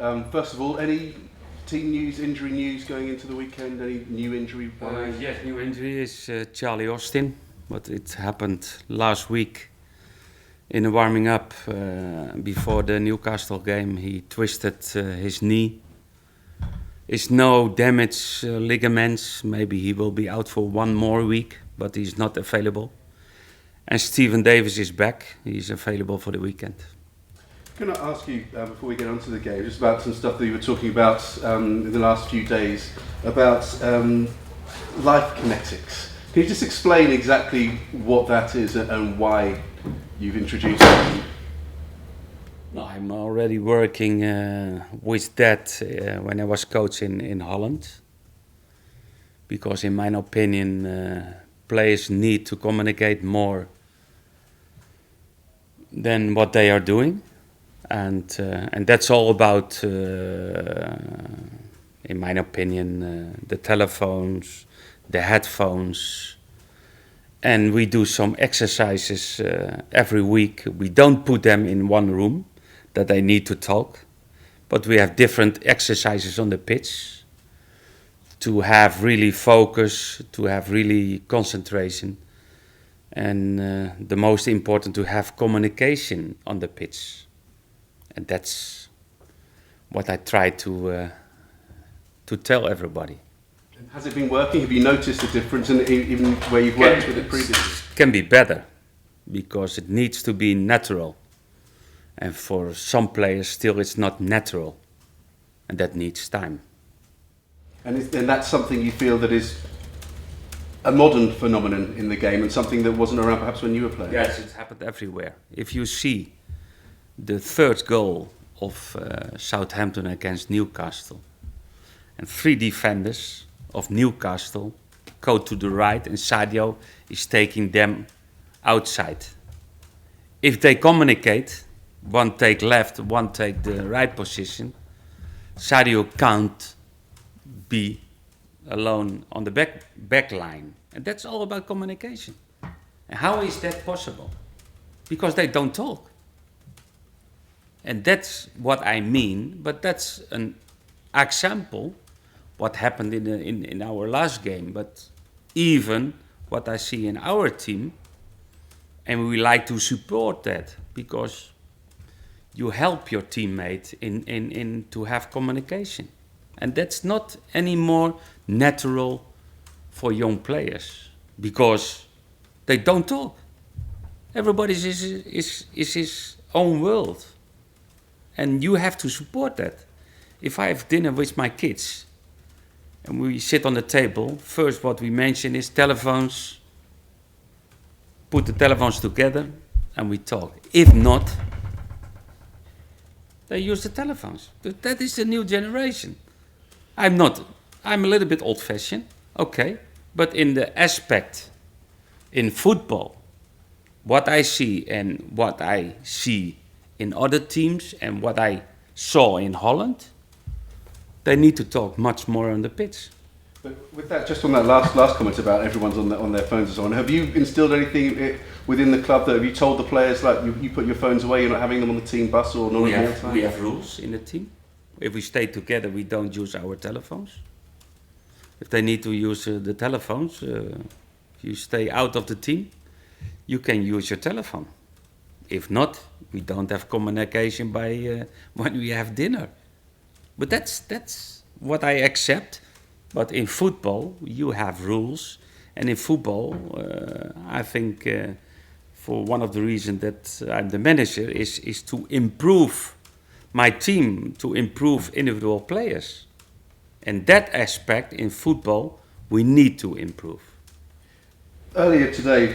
First of all, any team news, injury news going into the weekend? Any new injury? Yes, new injury is Charlie Austin, but it happened last week in the warming up before the Newcastle game. He twisted his knee. It's no damage ligaments. Maybe he will be out for one more week, but he's not available. And Stephen Davis is back. He's available for the weekend. Can I ask you, before we get on to the game, just about some stuff that you were talking about in the last few days, about life kinetics. Can you just explain exactly what that is and why you've introduced it? No, I'm already working with that when I was coaching in Holland. Because in my opinion, players need to communicate more than what they are doing. And that's all about, in my opinion, the telephones, the headphones. And we do some exercises every week. We don't put them in one room that they need to talk. But we have different exercises on the pitch to have really focus, to have really concentration. And the most important, to have communication on the pitch. And that's what I try to tell everybody. Has it been working? Have you noticed a difference in even where you've worked with it previously? Can be better, because it needs to be natural. And for some players still it's not natural. And that needs time. And that's something you feel that is a modern phenomenon in the game and something that wasn't around perhaps when you were playing? Yes, it's happened everywhere. If you see the third goal of Southampton against Newcastle, and 3 defenders of Newcastle go to the right and Sadio is taking them outside. If they communicate, one take left, one take the right position, Sadio can't be alone on the back line. And that's all about communication. And how is that possible? Because they don't talk. And that's what I mean, but that's an example what happened in our last game, but even what I see in our team, and we like to support that because you help your teammate in to have communication. And that's not anymore natural for young players because they don't talk. Everybody is his own world. And you have to support that. If I have dinner with my kids and we sit on the table, first what we mention is telephones, put the telephones together and we talk. If not, they use the telephones. But that is the new generation. I'm a little bit old-fashioned, okay, but in the aspect, in football, what I see in other teams and what I saw in Holland, they need to talk much more on the pitch. But with that, just on that last comment about everyone's on their phones and so on, have you instilled anything within the club that have you told the players like you put your phones away, you're not having them on the team bus or not? We have rules in the team. If we stay together, we don't use our telephones. If they need to use the telephones, if you stay out of the team, you can use your telephone. If not, we don't have communication by when we have dinner. But that's what I accept. But in football, you have rules. And in football, I think for one of the reasons that I'm the manager is to improve my team, to improve individual players. And that aspect in football, we need to improve. Earlier today,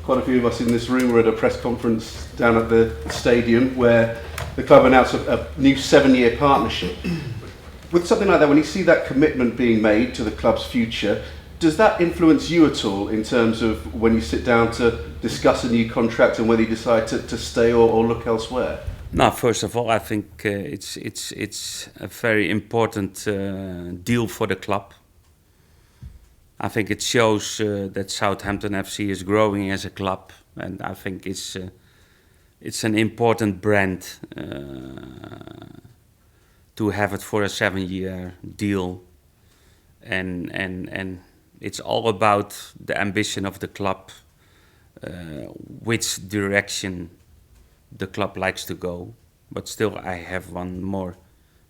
quite a few of us in this room were at a press conference down at the stadium where the club announced a new 7-year partnership. With something like that, when you see that commitment being made to the club's future, does that influence you at all in terms of when you sit down to discuss a new contract and whether you decide to stay or look elsewhere? No, first of all, I think it's a very important deal for the club. I think it shows that Southampton FC is growing as a club, and I think it's an important brand to have it for a 7-year deal, and it's all about the ambition of the club, which direction the club likes to go. But still, I have one more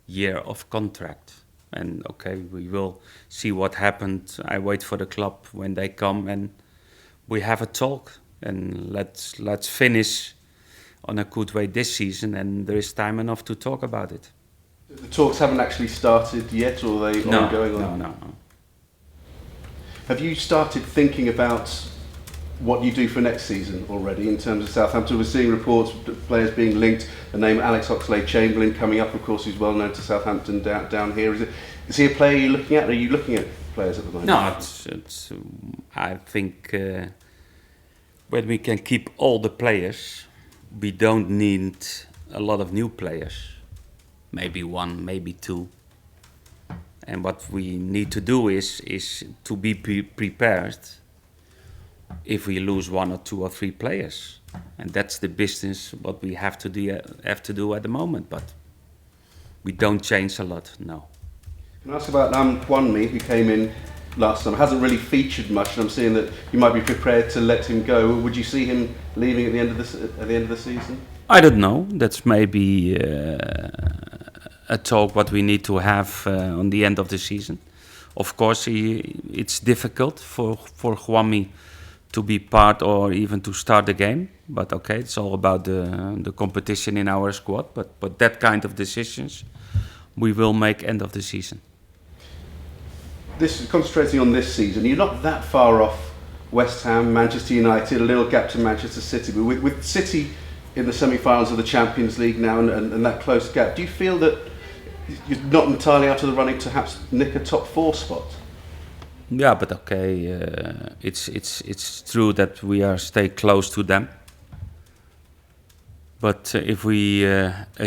year of contract, and okay, we will see what happened. I wait for the club when they come, and we have a talk, and let's finish on a good way this season, and there is time enough to talk about it. The talks haven't actually started yet, or are they ongoing? No. Have you started thinking about what you do for next season already in terms of Southampton? We're seeing reports of players being linked. The name Alex Oxlade-Chamberlain coming up, of course, who's well known to Southampton down here. Is he a player you're looking at? Are you looking at players at the moment? No, it's I think when we can keep all the players, we don't need a lot of new players. Maybe one, maybe two. And what we need to do is to be prepared if we lose 1 or 2 or 3 players, and that's the business what we have to do at the moment. But we don't change a lot, no. Can I ask about Kwanmi, who came in last summer? Hasn't really featured much, and I'm seeing that you might be prepared to let him go. Would you see him leaving at the end of the season? I don't know. That's maybe a talk what we need to have on the end of the season. Of course, it's difficult for Kwanmi to be part or even to start the game. But okay, it's all about the competition in our squad. But that kind of decisions we will make end of the season. Concentrating on this season, you're not that far off West Ham, Manchester United, a little gap to Manchester City. But with City in the semi-finals of the Champions League now and that close gap, do you feel that you're not entirely out of the running to perhaps nick a top 4 spot? Yeah, but okay, it's true that we stay close to them. But if we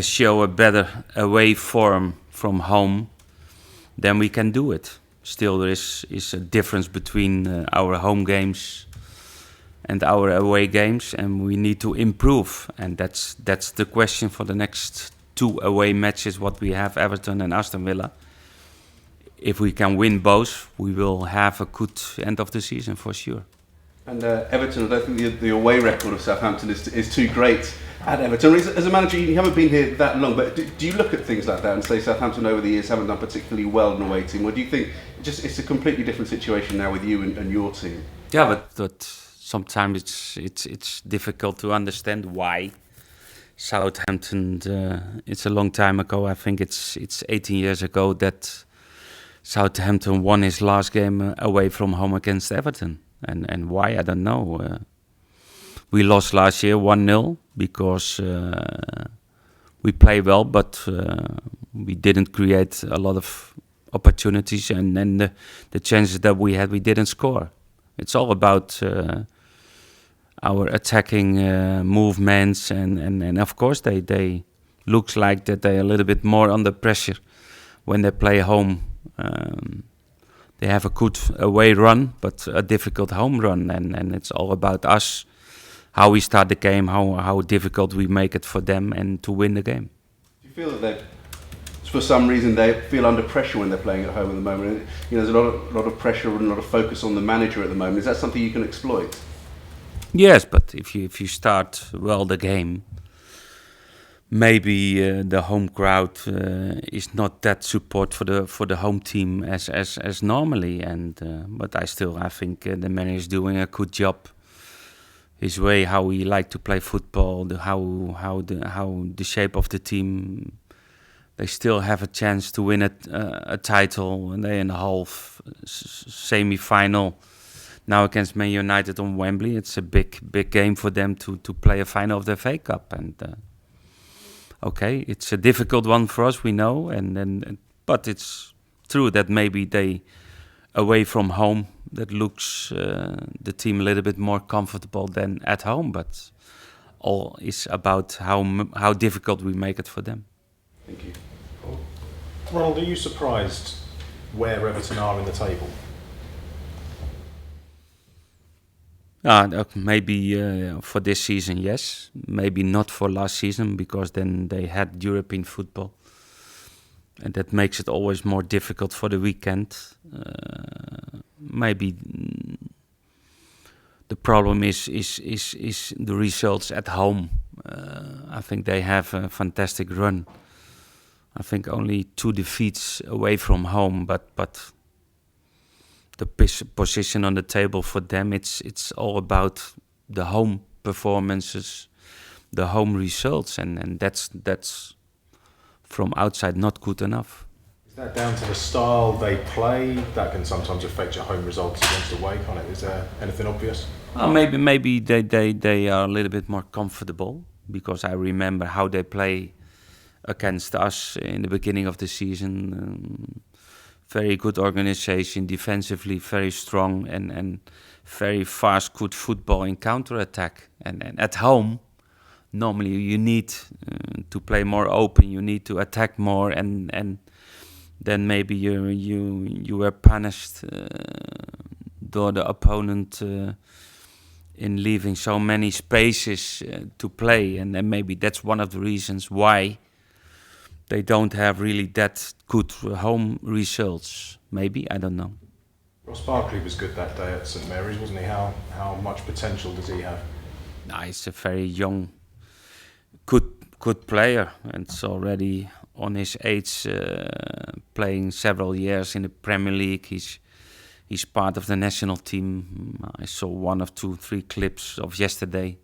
show a better away form from home, then we can do it. Still, there is a difference between our home games and our away games, and we need to improve. And that's the question for the next 2 away matches, what we have, Everton and Aston Villa. If we can win both, we will have a good end of the season for sure. And Everton, I don't think the away record of Southampton is too great at Everton. As a manager, you haven't been here that long, but do you look at things like that and say Southampton over the years haven't done particularly well in the away team, or do you think it's a completely different situation now with you and your team? Yeah, but sometimes it's difficult to understand why Southampton. It's a long time ago. I think it's 18 years ago that Southampton won his last game away from home against Everton. And why, I don't know. We lost last year 1-0 because we play well, but we didn't create a lot of opportunities, and then the chances that we had, we didn't score. It's all about our attacking movements, and of course they looks like that they're a little bit more under pressure when they play home. They have a good away run, but a difficult home run, and it's all about us, how we start the game, how difficult we make it for them, and to win the game. Do you feel that for some reason they feel under pressure when they're playing at home at the moment? You know, there's a lot of pressure and a lot of focus on the manager at the moment. Is that something you can exploit? Yes, but if you start well the game, maybe the home crowd is not that support for the home team as normally, but I think the manager is doing a good job. His way, how he like to play football, how the shape of the team, they still have a chance to win a title, and they're in the half semi-final now against Man United on Wembley. It's a big game for them to play a final of the FA Cup, and. Okay, it's a difficult one for us, we know, but it's true that maybe they, away from home, that looks the team a little bit more comfortable than at home, but all is about how difficult we make it for them. Thank you. Ronald, are you surprised where Everton are in the table? Maybe for this season, yes. Maybe not for last season, because then they had European football. and that makes it always more difficult for the weekend. Maybe the problem is the results at home. I think they have a fantastic run. I think only 2 defeats away from home, but the position on the table for them, it's all about the home performances, the home results, and that's from outside not good enough. Is that down to the style they play? That can sometimes affect your home results against away, can't it? Is there anything obvious? Maybe they are a little bit more comfortable, because I remember how they play against us in the beginning of the season. Very good organization, defensively very strong, and very fast, good football in counter-attack. And at home, normally you need to play more open, you need to attack more, and then maybe you were punished door the opponent in leaving so many spaces to play, and maybe that's one of the reasons why they don't have really that good home results. Maybe, I don't know. Ross Barclays was good that day at St Mary's, wasn't he? How much potential does he have? He's a very young, good player, and it's already on his age, playing several years in the Premier League. He's part of the national team. I saw 1 or 2, 3 clips of yesterday,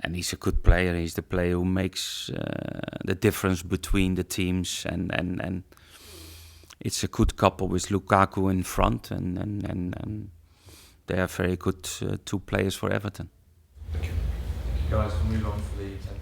and he's a good player. He's the player who makes the difference between the teams, and it's a good couple with Lukaku in front, and they are very good 2 players for Everton. Guys, we'll move on for the 10th.